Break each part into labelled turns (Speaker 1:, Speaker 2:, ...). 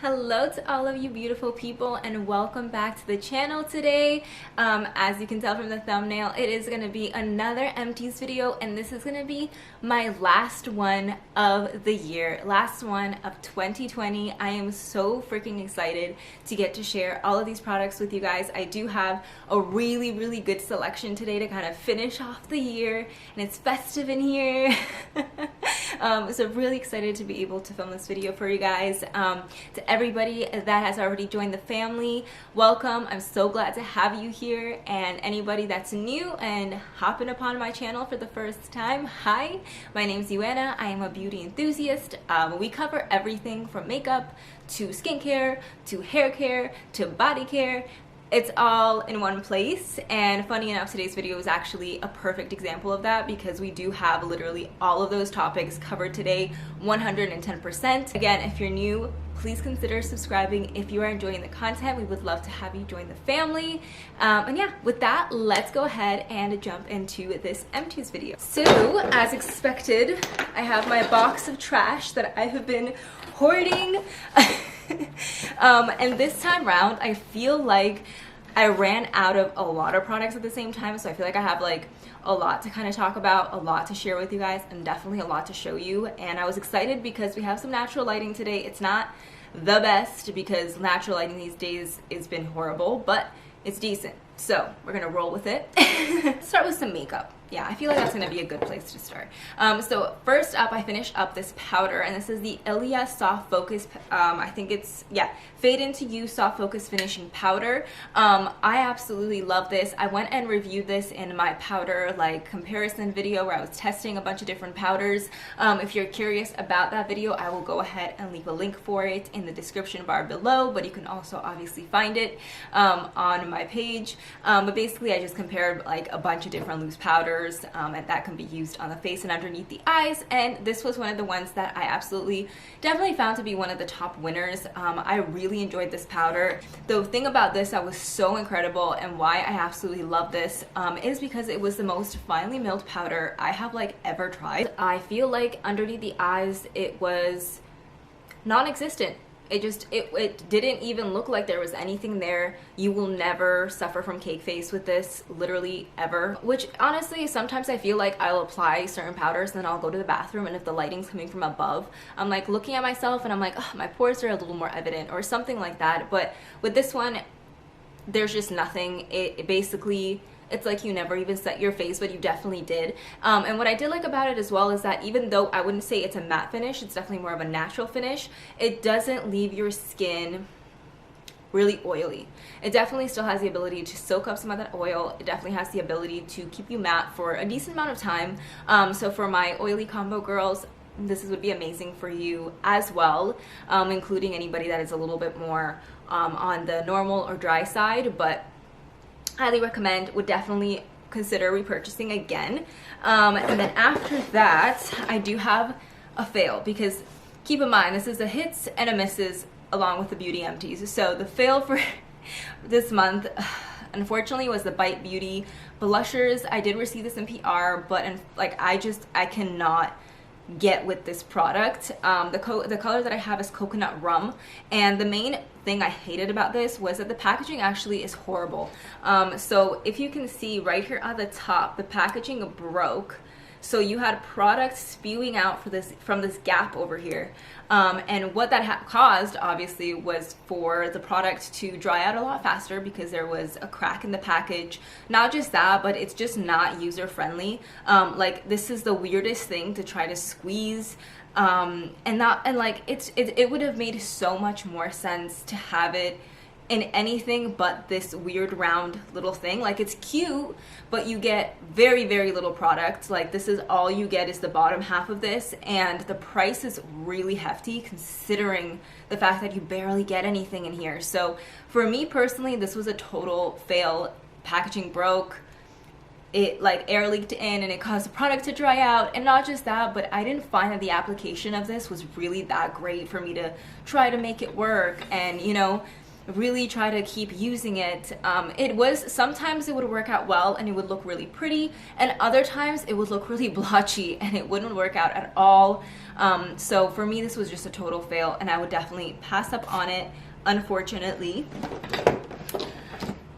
Speaker 1: Hello to all of you beautiful people and welcome back to the channel today. As you can tell from the thumbnail, it is going to be another Empties video, and this is going to be my last one of the year, last one of 2020. I am so freaking excited to get to share all of these products with you guys. I do have a really good selection today to kind of finish off the year, and it's festive in here. So really excited to be able to film this video for you guys. To everybody that has already joined the family, welcome. I'm so glad to have you here, and anybody that's new and hopping upon my channel for the first time, hi, my name's Uana. I am a beauty enthusiast. We cover everything from makeup to skincare to hair care to body care. It's all in one place, and funny enough, today's video is actually a perfect example of that because we do have literally all of those topics covered today, 110%. Again, if you're new, please consider subscribing. If you are enjoying the content, we would love to have you join the family. And yeah, with that, let's go ahead and jump into this Empties video. So, as expected, I have my box of trash that I have been hoarding. And this time round, I feel like I ran out of a lot of products at the same time, so I feel like I have like a lot to kind of talk about, a lot to share with you guys, and definitely a lot to show you. And I was excited because we have some natural lighting today. It's not the best because natural lighting these days has been horrible, but it's decent. So we're gonna roll with it. Start with some makeup. Yeah, I feel like that's gonna be a good place to start. So first up, I finished up this powder, and this is the Ellia Soft Focus. I think it's, yeah, Fade Into You Soft Focus Finishing Powder. I absolutely love this. I went and reviewed this in my powder like comparison video where I was testing a bunch of different powders. If you're curious about that video, I will go ahead and leave a link for it in the description bar below, but you can also obviously find it on my page. But basically I just compared like a bunch of different loose powders and that can be used on the face and underneath the eyes, and this was one of the ones that I absolutely definitely found to be one of the top winners. I really enjoyed this powder. The thing about this that was so incredible and why I absolutely love this is because it was the most finely milled powder I have like ever tried. I feel like underneath the eyes it was non-existent. It didn't even look like there was anything there. You will never suffer from cake face with this, literally ever. Which honestly, sometimes I feel like I'll apply certain powders and then I'll go to the bathroom, and if the lighting's coming from above, I'm like looking at myself and I'm like, oh, my pores are a little more evident or something like that. But with this one, there's just nothing. It basically, it's like you never even set your face, but you definitely did. And what I did like about it as well is that even though I wouldn't say it's a matte finish, it's definitely more of a natural finish, it doesn't leave your skin really oily. It definitely still has the ability to soak up some of that oil. It definitely has the ability to keep you matte for a decent amount of time. So for my oily combo girls, this would be amazing for you as well, including anybody that is a little bit more on the normal or dry side, but highly recommend, would definitely consider repurchasing again. And then after that, I do have a fail, because keep in mind, this is a hits and a misses along with the beauty empties. So the fail for this month, unfortunately, was the Bite Beauty blushers. I did receive this in PR, but like I cannot get with this product. The color that I have is coconut rum, and the main thing I hated about this was that the packaging actually is horrible. So if you can see right here at the top, the packaging broke, so you had product spewing out from this gap over here, and what that caused obviously was for the product to dry out a lot faster because there was a crack in the package. Not just that, but it's just not user friendly. Like, this is the weirdest thing to try to squeeze, it would have made so much more sense to have it in anything but this weird round little thing. Like, it's cute, but you get very little product. Like, this is all you get is the bottom half of this, and the price is really hefty considering the fact that you barely get anything in here. So for me personally, this was a total fail. Packaging broke, it like air leaked in, and it caused the product to dry out. And not just that, but I didn't find that the application of this was really that great for me to try to make it work. And you know, really try to keep using it. It was, sometimes it would work out well and it would look really pretty, and other times it would look really blotchy and it wouldn't work out at all. So for me, this was just a total fail, and I would definitely pass up on it, unfortunately.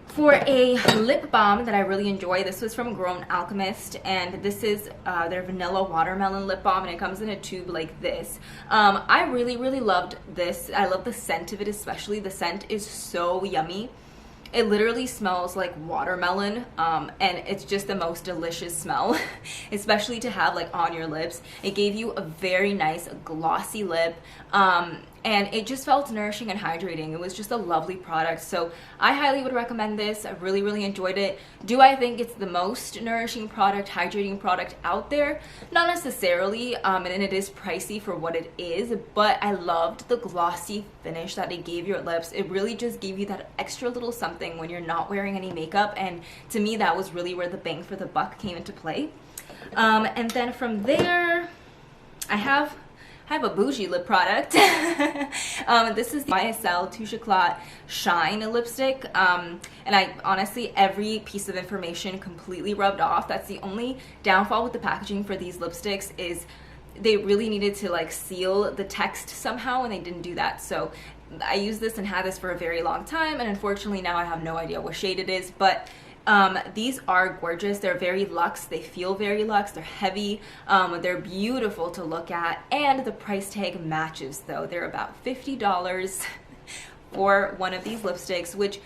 Speaker 1: For a lip balm that I really enjoy, this was from Alchemist, and this is their vanilla watermelon lip balm, and it comes in a tube like this. I really loved this. I love the scent of it, especially. The scent is so yummy. It literally smells like watermelon, and it's just the most delicious smell, especially to have like on your lips. It gave you a very nice glossy lip, and it just felt nourishing and hydrating. It was just a lovely product, so I highly would recommend this. I really enjoyed it. Do I think it's the most nourishing product, hydrating product out there? Not necessarily, and it is pricey for what it is, but I loved the glossy finish that it gave your lips. It really just gave you that extra little something when you're not wearing any makeup, and to me that was really where the bang for the buck came into play. And then from there, I have a bougie lip product. This is the YSL Touche Éclat Shine lipstick, and I honestly, every piece of information completely rubbed off. That's the only downfall with the packaging for these lipsticks, is they really needed to like seal the text somehow, and they didn't do that. So I used this and had this for a very long time, and unfortunately now I have no idea what shade it is, but these are gorgeous. They're very luxe. They feel very luxe. They're heavy. They're beautiful to look at, and the price tag matches though. They're about $50 for one of these lipsticks, which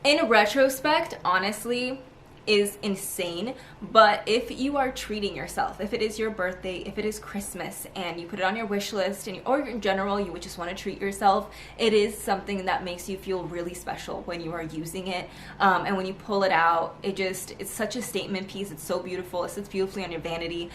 Speaker 1: in retrospect, honestly, is insane. But if you are treating yourself, if it is your birthday, if it is Christmas, and you put it on your wish list, and or in general you would just want to treat yourself, it is something that makes you feel really special when you are using it, and when you pull it out, it's such a statement piece. It's so beautiful. It sits beautifully on your vanity.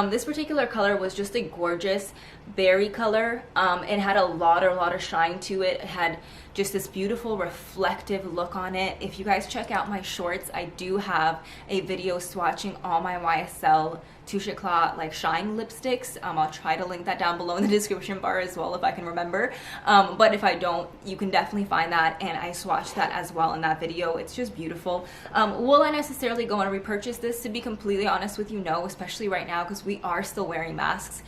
Speaker 1: This particular color was just a gorgeous berry color. It had a lot of shine to it. It had just this beautiful reflective look on it. If you guys check out my shorts, I do have a video swatching all my YSL Touche Éclat like shine lipsticks. I'll try to link that down below in the description bar as well if I can remember, but if I don't, you can definitely find that, and I swatched that as well in that video. It's just beautiful. Will I necessarily go and repurchase this? To be completely honest with you, no, especially right now because we are still wearing masks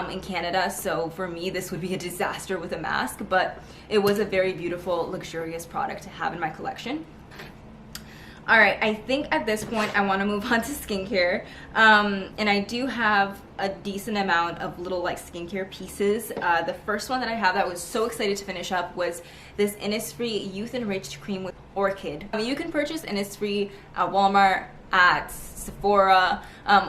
Speaker 1: in Canada, so for me this would be a disaster with a mask, but it was a very beautiful, luxurious product to have in my collection. All right, I think at this point I want to move on to skincare, and I do have a decent amount of little like skincare pieces. The first one that I have that I was so excited to finish up was this Innisfree Youth Enriched Cream with Orchid. You can purchase Innisfree at Walmart, at Sephora.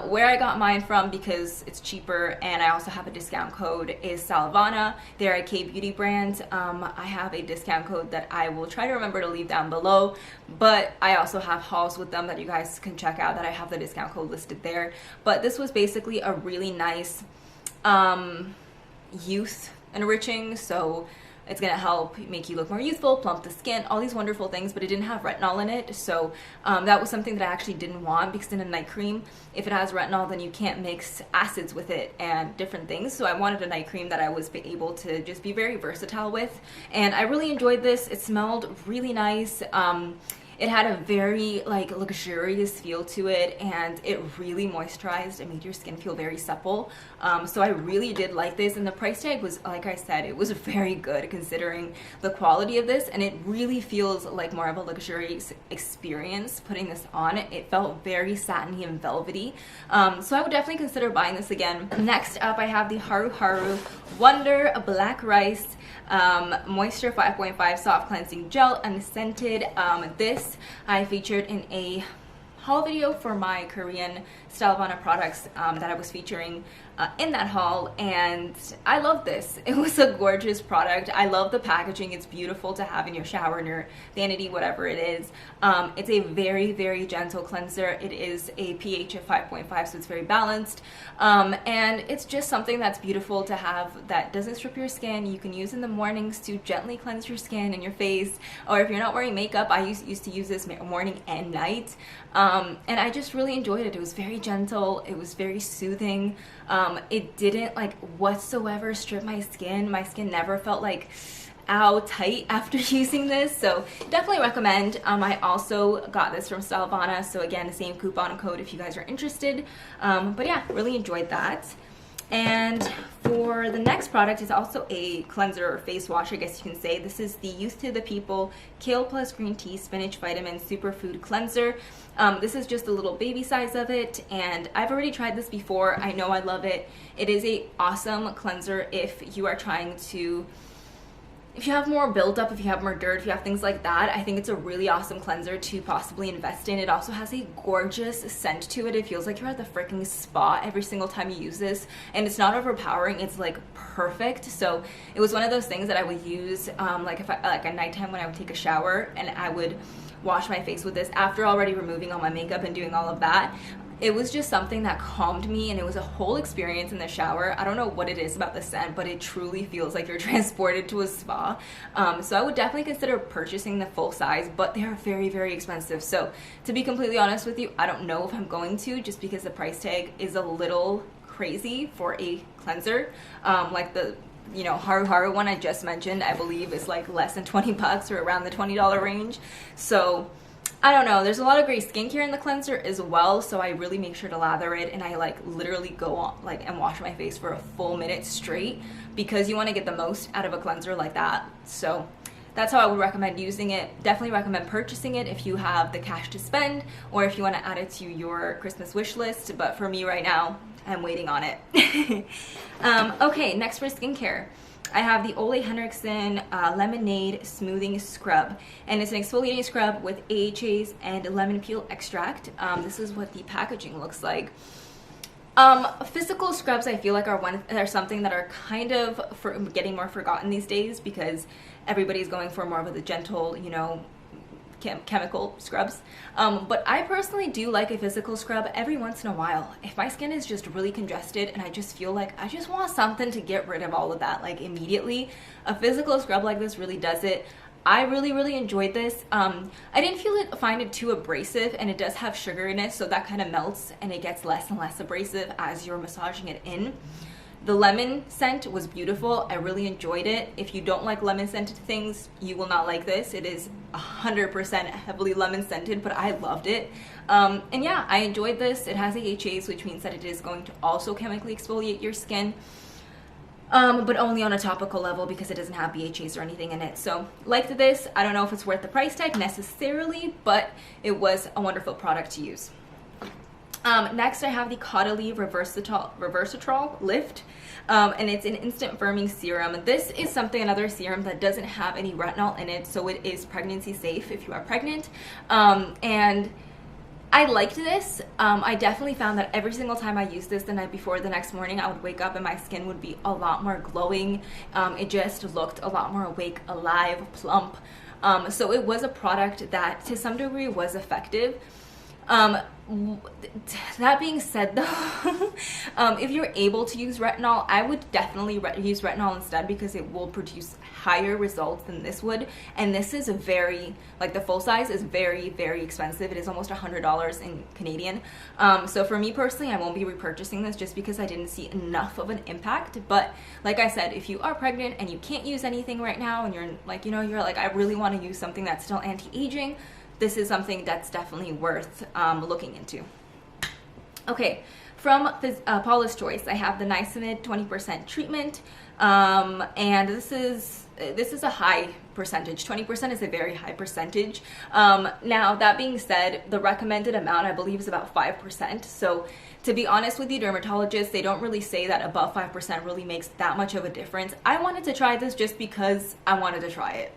Speaker 1: Where I got mine from, because it's cheaper and I also have a discount code, is Stylevana. They're a K-beauty brand. I have a discount code that I will try to remember to leave down below, but I also have hauls with them that you guys can check out that I have the discount code listed there. But this was basically a really nice youth enriching, so it's gonna help make you look more youthful, plump the skin, all these wonderful things, but it didn't have retinol in it, so that was something that I actually didn't want, because in a night cream, if it has retinol, then you can't mix acids with it and different things. So I wanted a night cream that I was able to just be very versatile with, and I really enjoyed this. It smelled really nice. It had a very like luxurious feel to it, and it really moisturized and made your skin feel very supple. So I really did like this, and the price tag was, like I said, it was very good considering the quality of this, and it really feels like more of a luxurious experience putting this on. It felt very satiny and velvety, so I would definitely consider buying this again. Next up, I have the Huraharu Wonder Black Rice Moisture 5.5 Soft Cleansing Gel Unscented. This I featured in a haul video for my Korean Stylevana products that I was featuring in that haul, and I love this. It was a gorgeous product. I love the packaging. It's beautiful to have in your shower, in your vanity, whatever it is. It's a very gentle cleanser. It is a pH of 5.5, so it's very balanced, and it's just something that's beautiful to have that doesn't strip your skin. You can use in the mornings to gently cleanse your skin and your face, or if you're not wearing makeup, I used to use this morning and night, and I just really enjoyed it. It was very gentle. It was very soothing. It didn't like whatsoever strip my skin. My skin never felt like ow tight after using this, so definitely recommend. I also got this from Stylevana, so again, the same coupon code if you guys are interested. But yeah, really enjoyed that. And for the next product is also a cleanser or face wash, I guess you can say. This is the Youth to the People Kale Plus Green Tea Spinach Vitamin Superfood Cleanser. This is just a little baby size of it, and I've already tried this before. I know I love it. It is a awesome cleanser if you are trying to, if you have more buildup, if you have more dirt, if you have things like that. I think it's a really awesome cleanser to possibly invest in. It also has a gorgeous scent to it. It feels like you're at the freaking spa every single time you use this, and it's not overpowering. It's like perfect. So it was one of those things that I would use like if I, like at nighttime when I would take a shower, and I would wash my face with this after already removing all my makeup and doing all of that. It was just something that calmed me, and it was a whole experience in the shower. I don't know what it is about the scent, but it truly feels like you're transported to a spa. So I would definitely consider purchasing the full size, but they are very, very expensive. So to be completely honest with you, I don't know if I'm going to, just because the price tag is a little crazy for a cleanser. Like the Huraharu one I just mentioned, I believe is like less than 20 bucks or around the $20 range. So I don't know, there's a lot of great skincare in the cleanser as well, so I really make sure to lather it, and I like literally go on like and wash my face for a full minute straight, because you want to get the most out of a cleanser like that. So that's how I would recommend using it. Definitely recommend purchasing it if you have the cash to spend, or if you want to add it to your Christmas wish list, but for me right now, I'm waiting on it. Okay, next for skincare, I have the Ole Henriksen Lemonade Smoothing Scrub, and it's an exfoliating scrub with AHAs and lemon peel extract. This is what the packaging looks like. Physical scrubs I feel like are something that are kind of getting more forgotten these days, because everybody's going for more of the gentle, chemical scrubs. But I personally do like a physical scrub every once in a while. If my skin is just really congested and I just feel like I just want something to get rid of all of that like immediately, a physical scrub like this really does it. I really enjoyed this. I didn't find it too abrasive, and it does have sugar in it, so that kind of melts and it gets less and less abrasive as you're massaging it in. The lemon scent was beautiful. I really enjoyed it. If you don't like lemon scented things, you will not like this. It is 100% heavily lemon scented, but I loved it. And yeah, I enjoyed this. It has AHAs, which means that it is going to also chemically exfoliate your skin, but only on a topical level, because it doesn't have BHAs or anything in it. So liked this. I don't know if it's worth the price tag necessarily, but it was a wonderful product to use. Next, I have the Caudalie Reversatrol Lift, and it's an instant firming serum. This is another serum that doesn't have any retinol in it, so it is pregnancy safe if you are pregnant. And I liked this. I definitely found that every single time I used this the night before, the next morning I would wake up and my skin would be a lot more glowing. It just looked a lot more awake, alive, plump. So it was a product that to some degree was effective. That being said though, if you're able to use retinol, I would definitely use retinol instead, because it will produce higher results than this would. And this is the full size is very expensive. It is almost $100 in Canadian. So for me personally, I won't be repurchasing this just because I didn't see enough of an impact. But like I said, if you are pregnant and you can't use anything right now, and you're like, I really want to use something that's still anti-aging, this is something that's definitely worth looking into. Okay, from Paula's Choice, I have the Nicenet 20% treatment, and this is a high percentage. 20% is a very high percentage. Now, that being said, the recommended amount, I believe, is about 5%. So to be honest with you, dermatologists, they don't really say that above 5% really makes that much of a difference. I wanted to try this just because I wanted to try it.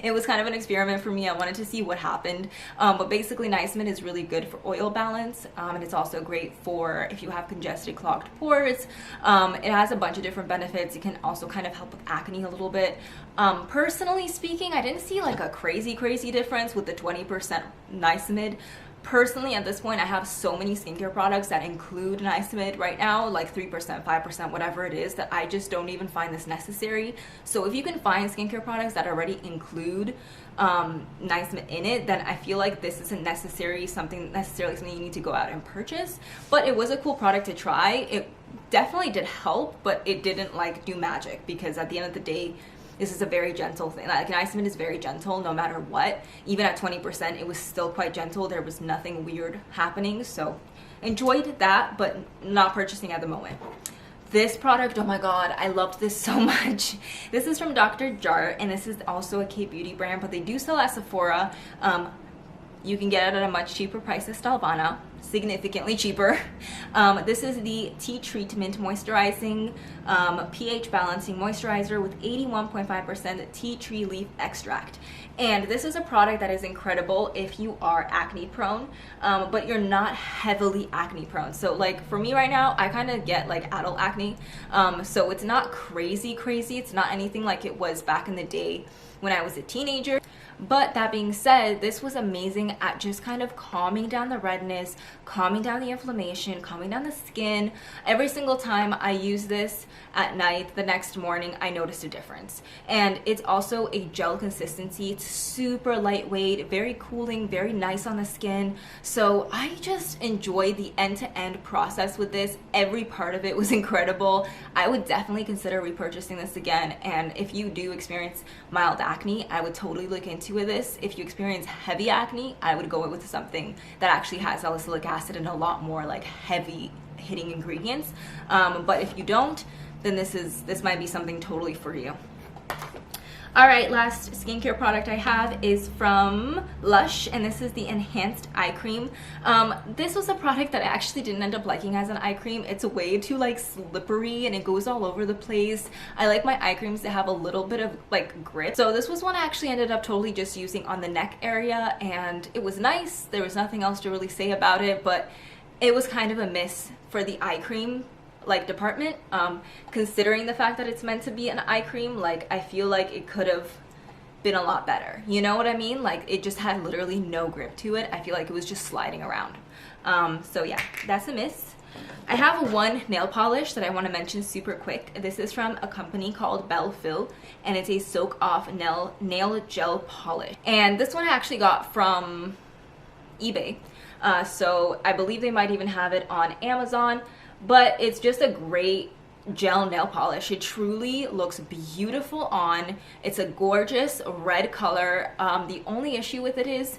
Speaker 1: It was kind of an experiment for me. I wanted to see what happened. But basically, Nicenet is really good for oil balance, and it's also great for if you have congested, clogged pores. It has a bunch of different benefits. It can also kind of help with acne a little bit. Personally speaking, I didn't see like a crazy difference with the 20% Nicenet. Personally, at this point, I have so many skincare products that include Nicenet right now, like 3%, 5%, whatever it is, that I just don't even find this necessary. So if you can find skincare products that already include Nicenet in it, then I feel like this isn't necessarily something you need to go out and purchase. But it was a cool product to try. It definitely did help, but it didn't like do magic, because at the end of the day, this is a very gentle thing. Like Nicenet is very gentle no matter what. Even at 20%, it was still quite gentle. There was nothing weird happening. So enjoyed that, but not purchasing at the moment. This product, oh my god, I loved this so much. This is from Dr. Jart, and this is also a K-beauty brand, but they do sell at Sephora. You can get it at a much cheaper price than Stylevana, significantly cheaper. This is the Tea Treatment Moisturizing pH Balancing Moisturizer with 81.5% tea tree leaf extract. And this is a product that is incredible if you are acne prone, but you're not heavily acne prone. So like for me right now, I kind of get like adult acne. So it's not crazy. It's not anything like it was back in the day when I was a teenager. But that being said, this was amazing at just kind of calming down the redness, calming down the inflammation, calming down the skin. Every single time I use this at night, the next morning, I noticed a difference. And it's also a gel consistency. It's super lightweight, very cooling, very nice on the skin. So I just enjoyed the end-to-end process with this. Every part of it was incredible. I would definitely consider repurchasing this again. And if you do experience mild acne, I would totally look into with this. If you experience heavy acne, I would go with something that actually has salicylic acid and a lot more like heavy hitting ingredients. But if you don't, then this might be something totally for you. All right, last skincare product I have is from Lush, and this is the Enhanced Eye Cream. This was a product that I actually didn't end up liking as an eye cream. It's way too like slippery and it goes all over the place. I like my eye creams to have a little bit of like grip. So this was one I actually ended up totally just using on the neck area, and it was nice. There was nothing else to really say about it, but it was kind of a miss for the eye cream like department, considering the fact that it's meant to be an eye cream. Like I feel like it could have been a lot better, you know what I mean? Like it just had literally no grip to it. I feel like it was just sliding around. So yeah, that's a miss. I have one nail polish that I want to mention super quick. This is from a company called Belleville, and it's a soak off nail gel polish, and this one I actually got from eBay, so I believe they might even have it on Amazon. But it's just a great gel nail polish. It truly looks beautiful on. It's a gorgeous red color. The only issue with it is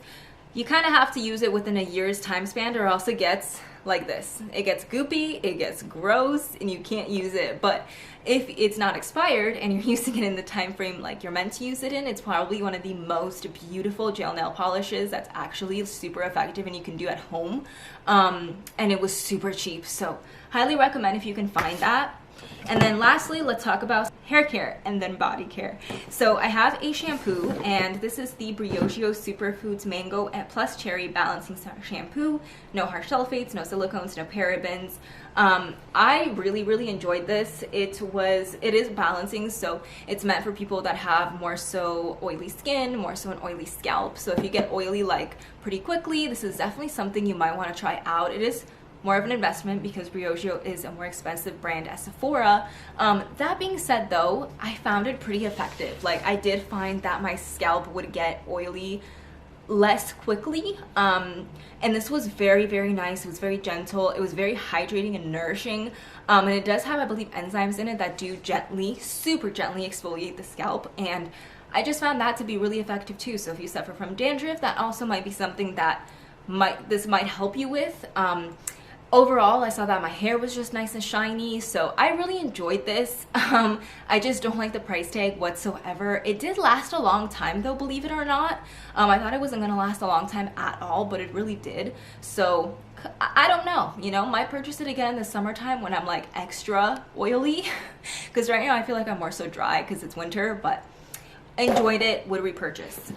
Speaker 1: you kind of have to use it within a year's time span, or else it gets like this. It gets goopy, it gets gross, and you can't use it. But if it's not expired and you're using it in the time frame like you're meant to use it in, it's probably one of the most beautiful gel nail polishes that's actually super effective and you can do at home. And it was super cheap, so highly recommend if you can find that. And then lastly, let's talk about hair care and then body care. So I have a shampoo, and this is the Briogeo Superfoods Mango and Plus Cherry Balancing Shampoo. No harsh sulfates, no silicones, no parabens. I really enjoyed this. It is balancing, so it's meant for people that have more so oily skin, more so an oily scalp. So if you get oily like pretty quickly, this is definitely something you might want to try out. It is more of an investment because Briogeo is a more expensive brand at Sephora. That being said though, I found it pretty effective. Like I did find that my scalp would get oily less quickly, and this was very nice. It was very gentle, it was very hydrating and nourishing, and it does have, I believe, enzymes in it that do super gently exfoliate the scalp, and I just found that to be really effective too. So if you suffer from dandruff, that also might be something that this might help you with. Overall, I saw that my hair was just nice and shiny, so I really enjoyed this. I just don't like the price tag whatsoever. It did last a long time though, believe it or not. I thought it wasn't gonna last a long time at all, but it really did. So I don't know, you know, might purchase it again in the summertime when I'm like extra oily, because right now I feel like I'm more so dry because it's winter, but enjoyed it, would repurchase.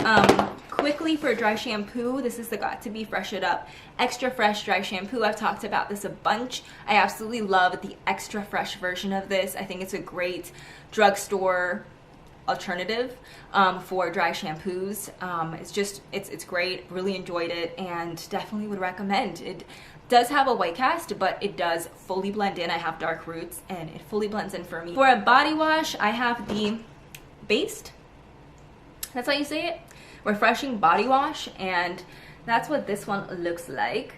Speaker 1: Quickly for dry shampoo, this is the Got2b Fresh It Up Extra Fresh Dry Shampoo. I've talked about this a bunch. I absolutely love the extra fresh version of this. I think it's a great drugstore alternative for dry shampoos. It's great, really enjoyed it, and definitely would recommend. It does have a white cast, but it does fully blend in. I have dark roots and it fully blends in for me. For a body wash, I have the Based, that's how you say it, Refreshing Body Wash, and that's what this one looks like.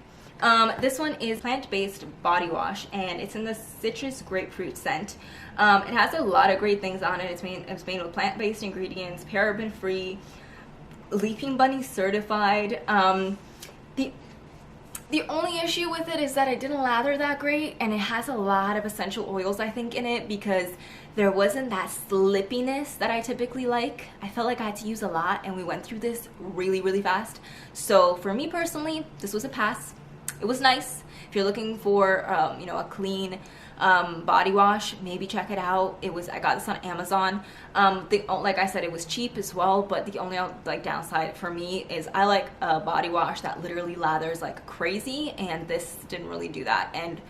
Speaker 1: This one is plant-based body wash, and it's in the citrus grapefruit scent. It has a lot of great things on it. It's made with plant-based ingredients, paraben-free, Leaping Bunny certified. The only issue with it is that it didn't lather that great, and it has a lot of essential oils, I think, in it, because there wasn't that slippiness that I typically like. I felt like I had to use a lot, and we went through this really, really fast. So for me personally, this was a pass. It was nice. If you're looking for, you know, a clean body wash, maybe check it out. I got this on Amazon. Like I said, it was cheap as well, but the only like downside for me is I like a body wash that literally lathers like crazy, and this didn't really do that. And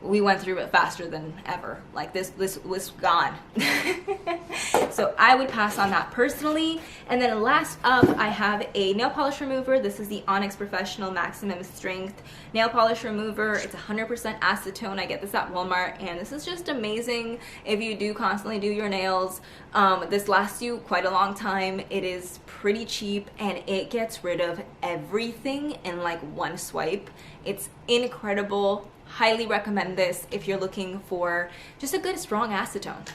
Speaker 1: we went through it faster than ever. Like this was gone. So I would pass on that personally. And then last up, I have a nail polish remover. This is the Onyx Professional Maximum Strength nail polish remover. It's 100% acetone. I get this at Walmart, and this is just amazing if you do constantly do your nails. This lasts you quite a long time. It is pretty cheap, and it gets rid of everything in like one swipe. It's incredible. Highly recommend this if you're looking for just a good strong acetone.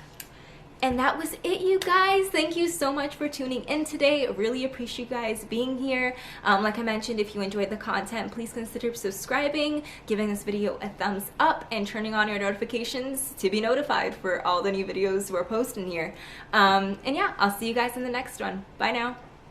Speaker 1: And that was it, you guys. Thank you so much for tuning in today. Really appreciate you guys being here. Like I mentioned, if you enjoyed the content, please consider subscribing, giving this video a thumbs up, and turning on your notifications to be notified for all the new videos we're posting here. And yeah, I'll see you guys in the next one. Bye now.